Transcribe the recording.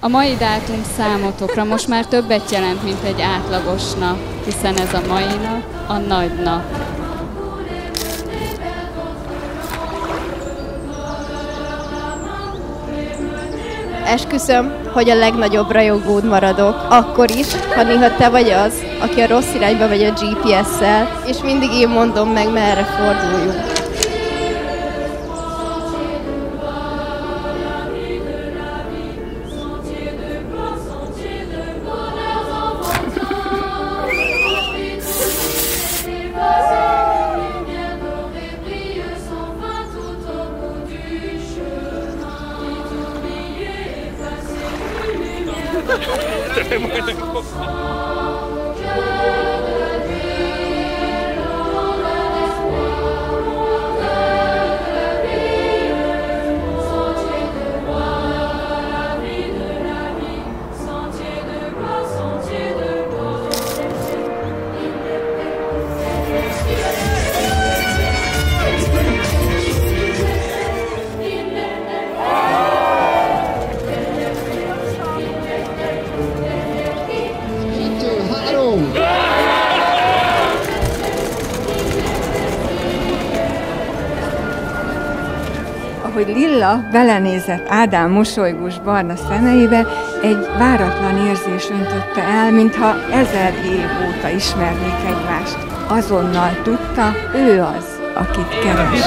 A mai dátum számotokra most már többet jelent, mint egy átlagos nap, hiszen ez a mai nap a nagy nap. Esküszöm, hogy a legnagyobb rajongód maradok, akkor is, ha néha te vagy az, aki a rossz irányba megy a GPS-szel, és mindig én mondom meg, merre forduljunk. Ahogy Lilla belenézett Ádám mosolygós barna szemeibe, egy váratlan érzés öntötte el, mintha 1000 év óta ismernék egymást. Azonnal tudta, ő az, akit keres.